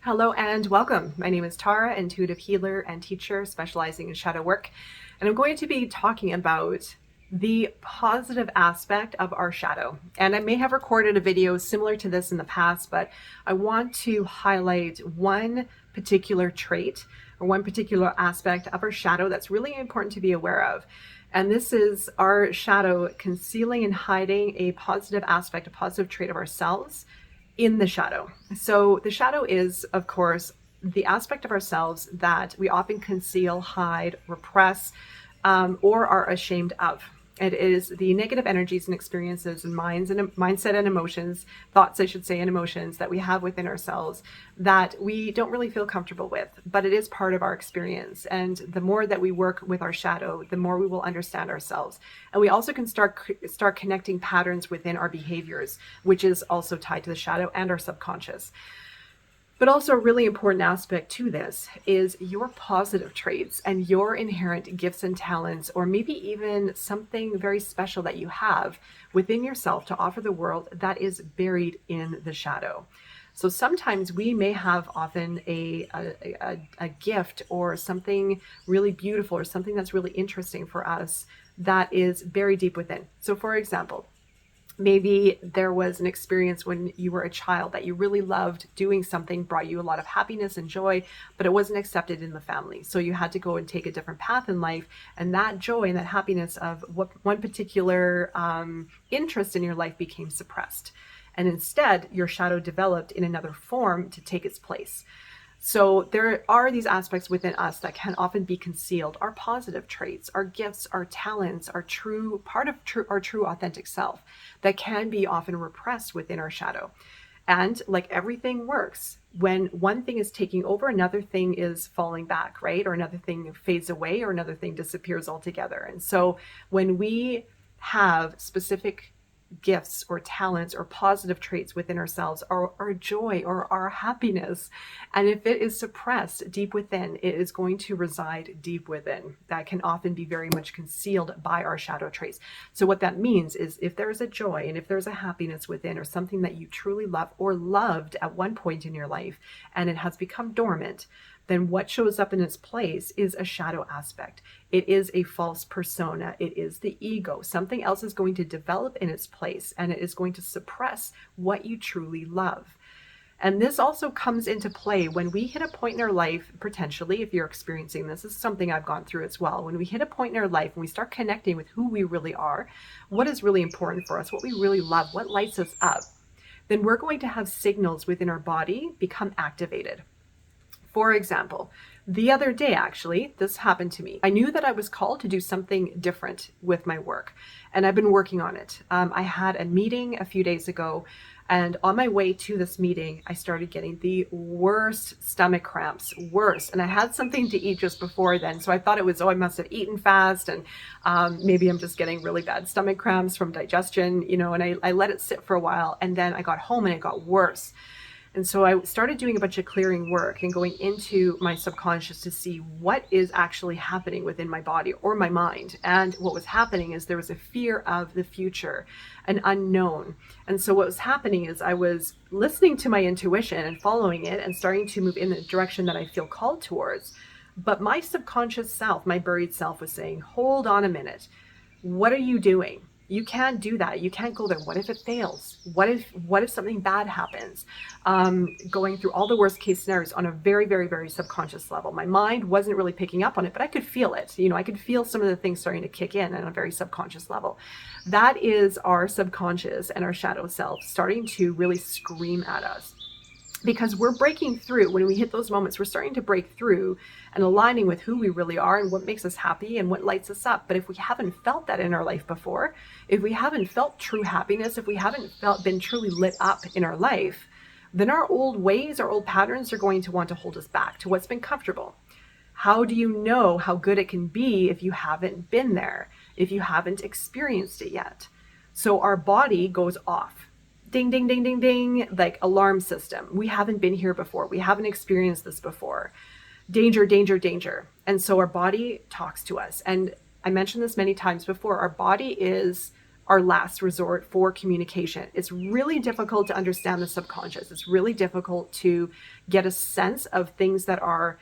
Hello and welcome. My name is Tara, intuitive healer and teacher specializing in shadow work. And I'm going to be talking about the positive aspect of our shadow. And I may have recorded a video similar to this in the past, but I want to highlight one particular trait or one particular aspect of our shadow that's really important to be aware of. And this is our shadow concealing and hiding a positive aspect, a positive trait of ourselves in the shadow. So the shadow is, of course, the aspect of ourselves that we often conceal, hide, repress, or are ashamed of. It is the negative energies and experiences and minds and mindset and emotions, thoughts, I should say, and emotions that we have within ourselves that we don't really feel comfortable with, but it is part of our experience. And the more that we work with our shadow, the more we will understand ourselves. And we also can start connecting patterns within our behaviors, which is also tied to the shadow and our subconscious. But also a really important aspect to this is your positive traits and your inherent gifts and talents, or maybe even something very special that you have within yourself to offer the world that is buried in the shadow. So sometimes we may have often a gift or something really beautiful or something that's really interesting for us that is buried deep within. So for example, maybe there was an experience when you were a child that you really loved doing something, brought you a lot of happiness and joy, but it wasn't accepted in the family. So you had to go and take a different path in life. And that joy and that happiness of what one particular interest in your life became suppressed. And instead, your shadow developed in another form to take its place. So there are these aspects within us that can often be concealed, our positive traits, our gifts, our talents, our true part of our true authentic self that can be often repressed within our shadow. And like everything works, when one thing is taking over, another thing is falling back, right? Or another thing fades away, or another thing disappears altogether. And so when we have specific gifts or talents or positive traits within ourselves, or our joy or our happiness, and if it is suppressed deep within, it is going to reside deep within. That can often be very much concealed by our shadow traits. So what that means is if there's a joy and if there's a happiness within, or something that you truly love or loved at one point in your life and it has become dormant, then what shows up in its place is a shadow aspect. It is a false persona. It is the ego. Something else is going to develop in its place, and it is going to suppress what you truly love. And this also comes into play when we hit a point in our life, potentially, if you're experiencing this is something I've gone through as well. When we hit a point in our life and we start connecting with who we really are, what is really important for us, what we really love, what lights us up, then we're going to have signals within our body become activated. For example, the other day, actually, this happened to me. I knew that I was called to do something different with my work, and I've been working on it. I had a meeting a few days ago, and on my way to this meeting, I started getting the worst stomach cramps, worst. And I had something to eat just before then, so I thought it was, oh, I must have eaten fast, and maybe I'm just getting really bad stomach cramps from digestion, and I let it sit for a while, and then I got home and it got worse. And so I started doing a bunch of clearing work and going into my subconscious to see what is actually happening within my body or my mind. And what was happening is there was a fear of the future, an unknown. And so what was happening is I was listening to my intuition and following it and starting to move in the direction that I feel called towards. But my subconscious self, my buried self, was saying, hold on a minute. What are you doing? You can't do that. You can't go there. What if it fails? What if something bad happens? Going through all the worst case scenarios on a very, very, very subconscious level. My mind wasn't really picking up on it, but I could feel it. I could feel some of the things starting to kick in on a very subconscious level. That is our subconscious and our shadow self starting to really scream at us. Because we're breaking through. When we hit those moments, we're starting to break through and aligning with who we really are and what makes us happy and what lights us up. But if we haven't felt that in our life before, if we haven't felt true happiness, if we haven't been truly lit up in our life, then our old ways, our old patterns are going to want to hold us back to what's been comfortable. How do you know how good it can be if you haven't been there, if you haven't experienced it yet? So our body goes off. Ding, ding, ding, ding, ding, like alarm system. We haven't been here before. We haven't experienced this before. Danger, danger, danger. And so our body talks to us. And I mentioned this many times before. Our body is our last resort for communication. It's really difficult to understand the subconscious. It's really difficult to get a sense of things that are,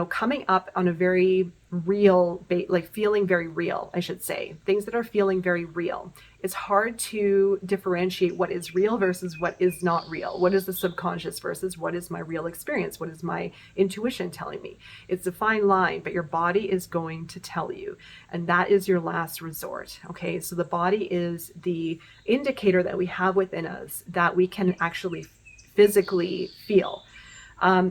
coming up on a very real, like feeling very real, I should say, things that are feeling very real. It's hard to differentiate what is real versus what is not real. What is the subconscious versus what is my real experience? What is my intuition telling me? It's a fine line, but your body is going to tell you, and that is your last resort. Okay, so the body is the indicator that we have within us that we can actually physically feel.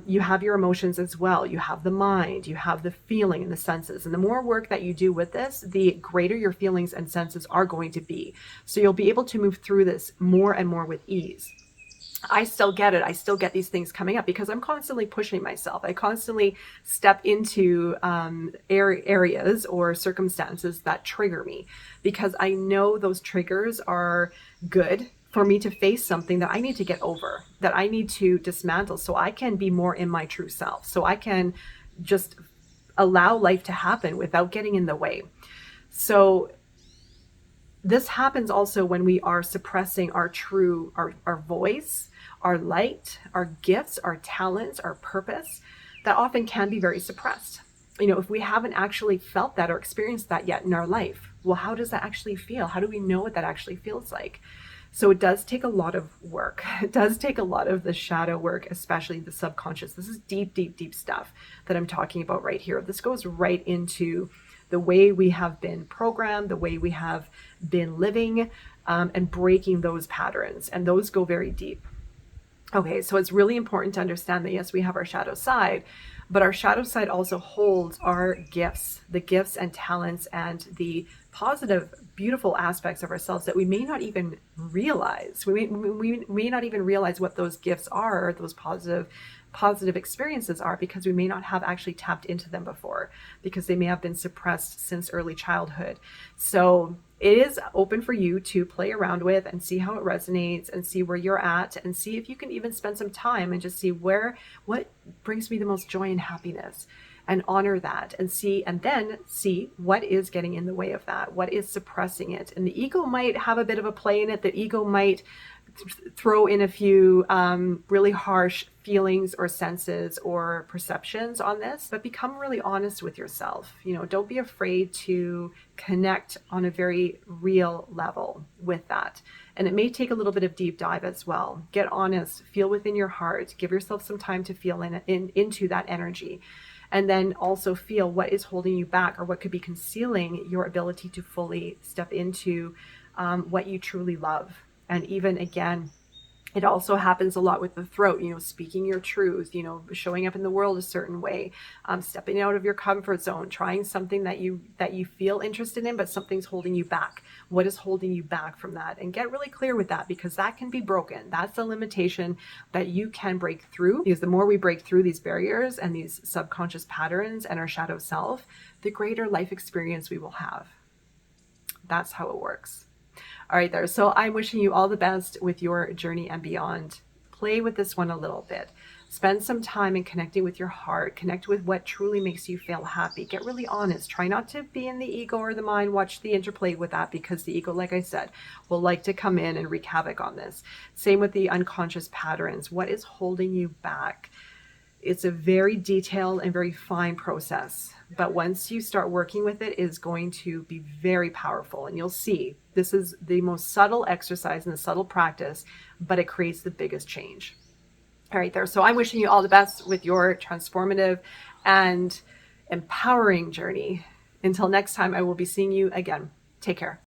You have your emotions as well. You have the mind, you have the feeling and the senses. And the more work that you do with this, the greater your feelings and senses are going to be. So you'll be able to move through this more and more with ease. I still get it. I still get these things coming up because I'm constantly pushing myself. I constantly step into areas or circumstances that trigger me because I know those triggers are good for me to face something that I need to get over, that I need to dismantle so I can be more in my true self, so I can just allow life to happen without getting in the way. So this happens also when we are suppressing our voice, our light, our gifts, our talents, our purpose, that often can be very suppressed. If we haven't actually felt that or experienced that yet in our life, well, how does that actually feel? How do we know what that actually feels like? So it does take a lot of work. It does take a lot of the shadow work, especially the subconscious. This is deep, deep, deep stuff that I'm talking about right here. This goes right into the way we have been programmed, the way we have been living, and breaking those patterns. And those go very deep. Okay, so it's really important to understand that yes, we have our shadow side, but our shadow side also holds our gifts, the gifts and talents and the positive, beautiful aspects of ourselves that we may not even realize. We may not even realize what those gifts are, or those positive experiences are, because we may not have actually tapped into them before, because they may have been suppressed since early childhood. So it is open for you to play around with and see how it resonates and see where you're at and see if you can even spend some time and just see what brings me the most joy and happiness, and honor that and then see what is getting in the way of that, what is suppressing it. And the ego might have a bit of a play in it. The ego might throw in a few really harsh feelings or senses or perceptions on this, but become really honest with yourself. Don't be afraid to connect on a very real level with that. And it may take a little bit of deep dive as well. Get honest, feel within your heart, give yourself some time to feel into that energy. And then also feel what is holding you back, or what could be concealing your ability to fully step into what you truly love. And even again, it also happens a lot with the throat, speaking your truth, showing up in the world a certain way, stepping out of your comfort zone, trying something that you feel interested in, but something's holding you back. What is holding you back from that? And get really clear with that, because that can be broken. That's the limitation that you can break through, because the more we break through these barriers and these subconscious patterns and our shadow self, the greater life experience we will have. That's how it works. All right there. So I'm wishing you all the best with your journey and beyond. Play with this one a little bit. Spend some time in connecting with your heart. Connect with what truly makes you feel happy. Get really honest. Try not to be in the ego or the mind. Watch the interplay with that, because the ego, like I said, will like to come in and wreak havoc on this. Same with the unconscious patterns. What is holding you back? It's a very detailed and very fine process, but once you start working with it, is going to be very powerful. And you'll see this is the most subtle exercise and the subtle practice, but it creates the biggest change. All right there. So I'm wishing you all the best with your transformative and empowering journey. Until next time, I will be seeing you again. Take care.